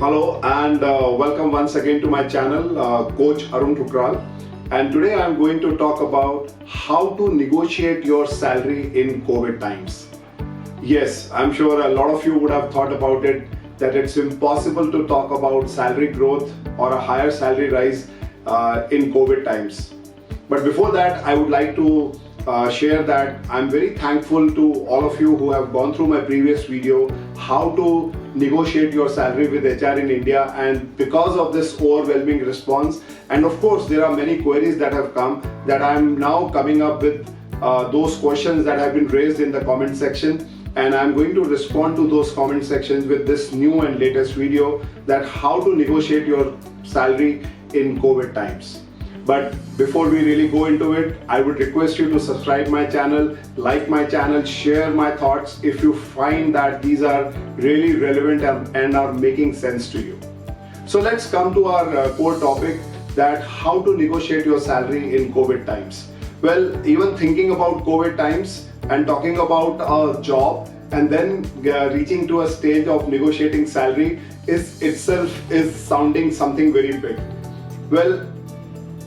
Hello and welcome once again to my channel, Coach Arun. And today I'm going to talk about how to negotiate your salary in COVID times. Yes, I'm sure a lot of you would have thought about it, that it's impossible to talk about salary growth or a higher salary rise in COVID times. But before that, I would like to share that I'm very thankful to all of you who have gone through my previous video, how to negotiate your salary with HR in India, and because of this overwhelming response, and of course there are many queries that have come, that I'm now coming up with those questions that have been raised in the comment section, and I'm going to respond to those comment sections with this new and latest video, that how to negotiate your salary in COVID times. But before we really go into it, I would request you to subscribe my channel, like my channel, share my thoughts if you find that these are really relevant and are making sense to you. So let's come to our core topic, that how to negotiate your salary in COVID times. Well, even thinking about COVID times and talking about a job and then reaching to a stage of negotiating salary is itself sounding something very big. Well,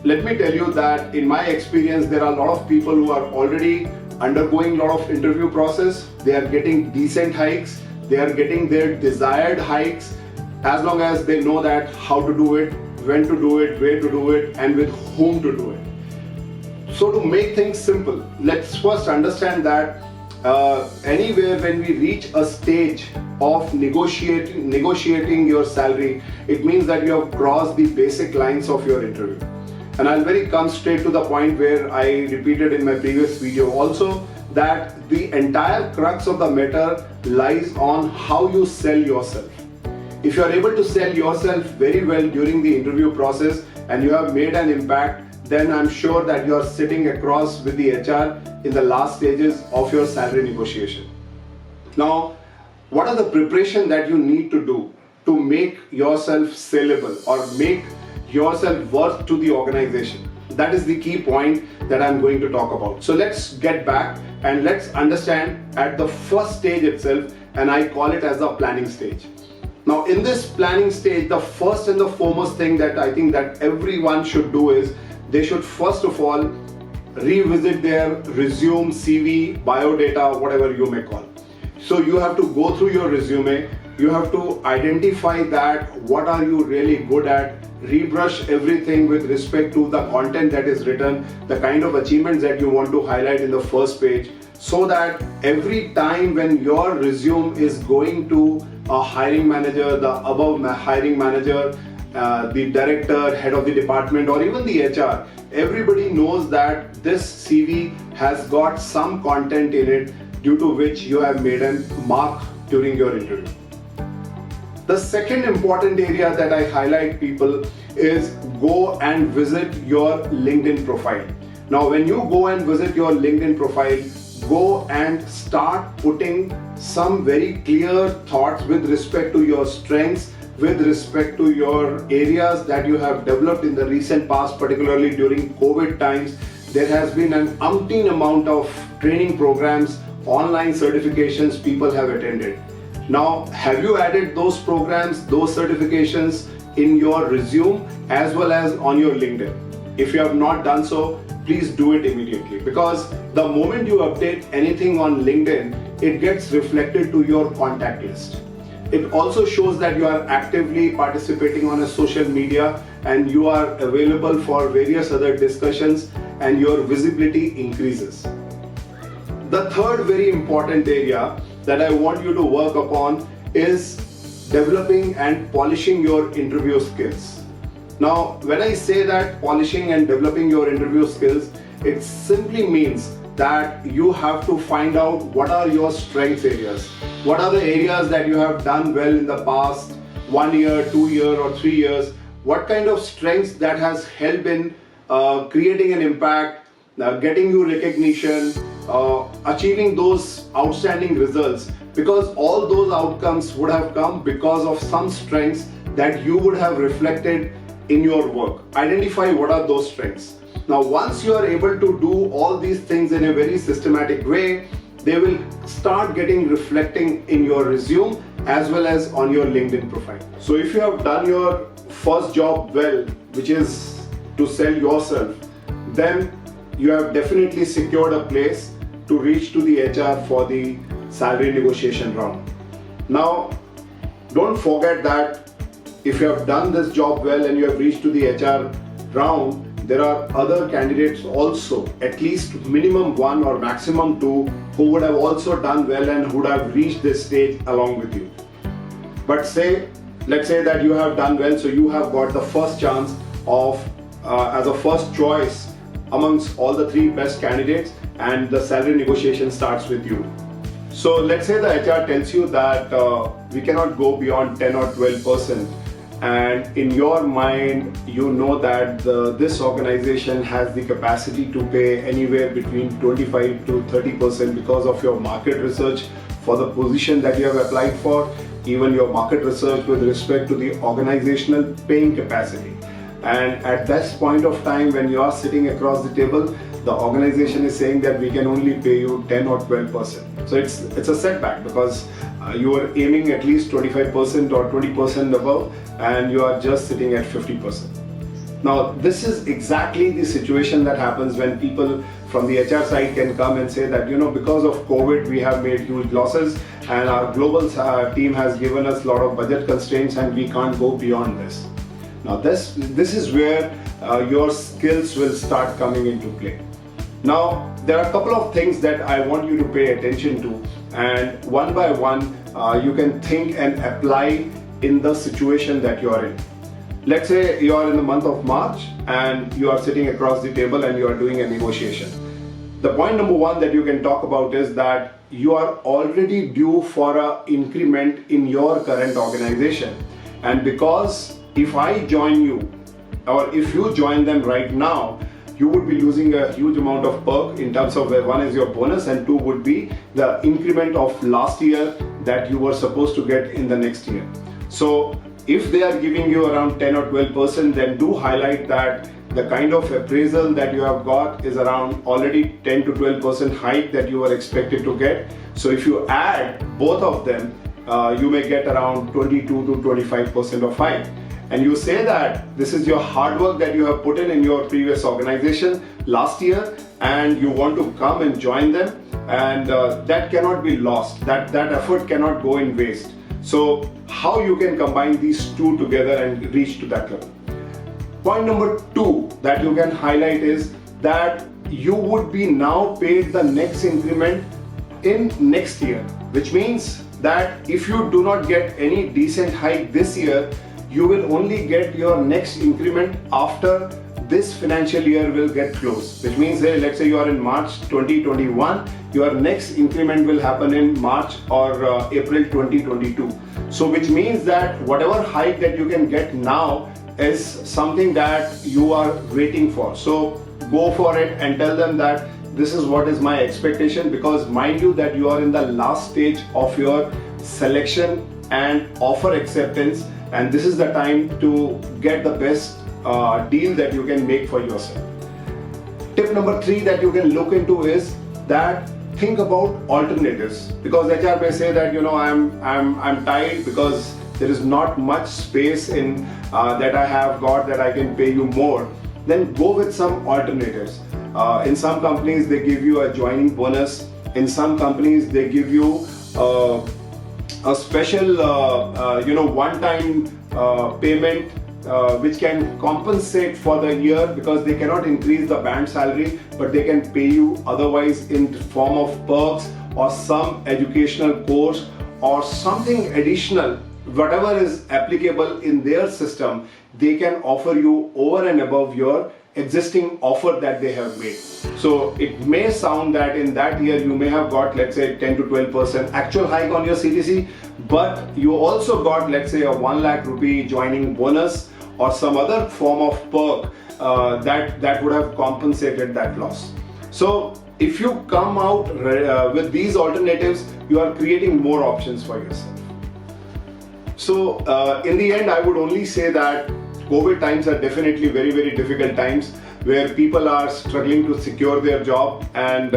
let me tell you that in my experience, there are a lot of people who are already undergoing a lot of interview process. They are getting decent hikes. They are getting their desired hikes, as long as they know that how to do it, when to do it, where to do it, and with whom to do it. So to make things simple, let's first understand that anywhere when we reach a stage of negotiating your salary, it means that you have crossed the basic lines of your interview. And I'll come straight to the point where I repeated in my previous video also, that the entire crux of the matter lies on how you sell yourself. If you are able to sell yourself very well during the interview process and you have made an impact, then I'm sure that you are sitting across with the HR in the last stages of your salary negotiation. Now, what are the preparation that you need to do to make yourself sellable or make yourself worth to the organization? That is the key point that I'm going to talk about. So let's get back and let's understand at the first stage itself, and I call it as the planning stage. Now in this planning stage, the first and the foremost thing that I think that everyone should do is they should first of all revisit their resume, CV, bio data, whatever you may call. So you have to go through your resume. You have to identify that what are you really good at, rebrush everything with respect to the content that is written, the kind of achievements that you want to highlight in the first page, so that every time when your resume is going to a hiring manager, the above hiring manager, the director, head of the department, or even the HR, everybody knows that this CV has got some content in it due to which you have made a mark during your interview. The second important area that I highlight people is go and visit your LinkedIn profile. Now, when you go and visit your LinkedIn profile, go and start putting some very clear thoughts with respect to your strengths, with respect to your areas that you have developed in the recent past, particularly during COVID times. There has been an umpteen amount of training programs, online certifications people have attended. Now, have you added those programs, those certifications in your resume as well as on your LinkedIn? If you have not done so, please do it immediately, because the moment you update anything on LinkedIn, it gets reflected to your contact list. It also shows that you are actively participating on a social media and you are available for various other discussions, and your visibility increases. The third very important area that I want you to work upon is developing and polishing your interview skills. Now, when I say that polishing and developing your interview skills, it simply means that you have to find out what are your strength areas. What are the areas that you have done well in the past 1 year, 2 years, or 3 years? What kind of strengths that has helped in creating an impact, getting you recognition, achieving those outstanding results, because all those outcomes would have come because of some strengths that you would have reflected in your work. Identify what are those strengths. Now, once you are able to do all these things in a very systematic way, they will start getting reflecting in your resume as well as on your LinkedIn profile. So if you have done your first job well, which is to sell yourself, then you have definitely secured a place to reach to the HR for the salary negotiation round. Now, don't forget that if you have done this job well and you have reached to the HR round, there are other candidates also, at least minimum one or maximum two, who would have also done well and would have reached this stage along with you. But let's say that you have done well, so you have got the first chance of as a first choice amongst all the three best candidates, and the salary negotiation starts with you. So let's say the HR tells you that we cannot go beyond 10 or 12%, and in your mind you know that this organization has the capacity to pay anywhere between 25 to 30% because of your market research for the position that you have applied for, even your market research with respect to the organizational paying capacity. And at this point of time, when you are sitting across the table, the organization is saying that we can only pay you 10 or 12%. So it's a setback, because you are aiming at least 25% or 20% above, and you are just sitting at 50%. Now, this is exactly the situation that happens when people from the HR side can come and say that, because of COVID, we have made huge losses, and our global team has given us a lot of budget constraints, and we can't go beyond this. Now, this is where your skills will start coming into play. Now, there are a couple of things that I want you to pay attention to, and one by one, you can think and apply in the situation that you are in. Let's say you are in the month of March and you are sitting across the table and you are doing a negotiation. The point number one that you can talk about is that you are already due for an increment in your current organization. And because if I join you, or if you join them right now, you would be losing a huge amount of perk in terms of where one is your bonus and two would be the increment of last year that you were supposed to get in the next year. So if they are giving you around 10 or 12%, then do highlight that the kind of appraisal that you have got is around already 10 to 12% hike that you were expected to get. So if you add both of them, you may get around 22 to 25% of hike. And you say that this is your hard work that you have put in your previous organization last year, and you want to come and join them, and that cannot be lost. That effort cannot go in waste. So how you can combine these two together and reach to that level? Point number two that you can highlight is that you would be now paid the next increment in next year, which means that if you do not get any decent hike this year, you will only get your next increment after this financial year will get closed, which means let's say you are in March 2021, your next increment will happen in March or April 2022. So which means that whatever hike that you can get now is something that you are waiting for. So go for it and tell them that this is what is my expectation, because mind you that you are in the last stage of your selection and offer acceptance, and this is the time to get the best deal that you can make for yourself. Tip number 3 that you can look into is that think about alternatives, because HR may say that I'm tight because there is not much space in that I have got that I can pay you more. Then go with some alternatives. In some companies they give you a joining bonus. In some companies they give you a special one-time payment which can compensate for the year, because they cannot increase the band salary, but they can pay you otherwise in form of perks or some educational course or something additional. Whatever is applicable in their system, they can offer you over and above your existing offer that they have made. So it may sound that in that year you may have got, let's say, 10 to 12% actual hike on your CTC, but you also got, let's say, a 1 lakh rupee joining bonus or some other form of perk that would have compensated that loss. So if you come out with these alternatives, you are creating more options for yourself. So in the end, I would only say that COVID times are definitely very, very difficult times, where people are struggling to secure their job and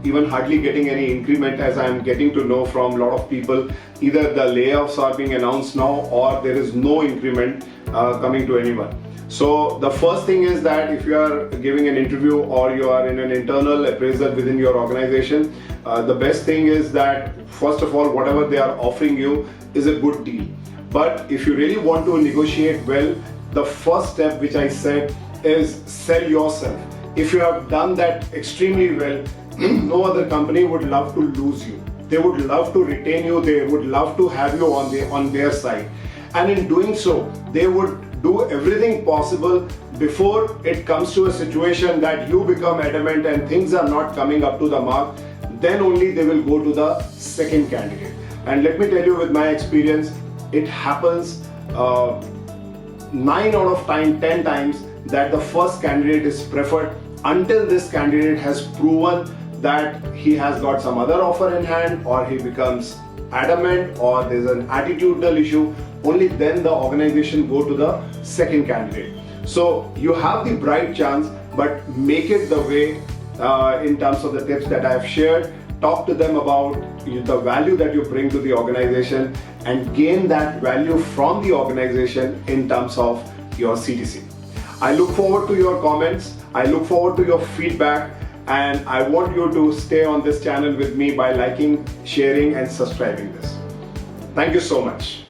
even hardly getting any increment, as I'm getting to know from a lot of people. Either the layoffs are being announced now or there is no increment coming to anyone. So the first thing is that if you are giving an interview or you are in an internal appraisal within your organization, the best thing is that first of all, whatever they are offering you is a good deal. But if you really want to negotiate well, the first step which I said is sell yourself. If you have done that extremely well, no other company would love to lose you. They would love to retain you. They would love to have you on their side. And in doing so, they would do everything possible before it comes to a situation that you become adamant and things are not coming up to the mark. Then only they will go to the second candidate. And let me tell you, with my experience, it happens 9 out of 10 times that the first candidate is preferred until this candidate has proven that he has got some other offer in hand, or he becomes adamant, or there's an attitudinal issue. Only then the organization go to the second candidate. So you have the bright chance, but make it the way in terms of the tips that I've shared. Talk to them about the value that you bring to the organization and gain that value from the organization in terms of your CTC. I look forward to your comments. I look forward to your feedback, and I want you to stay on this channel with me by liking, sharing and subscribing this. Thank you so much.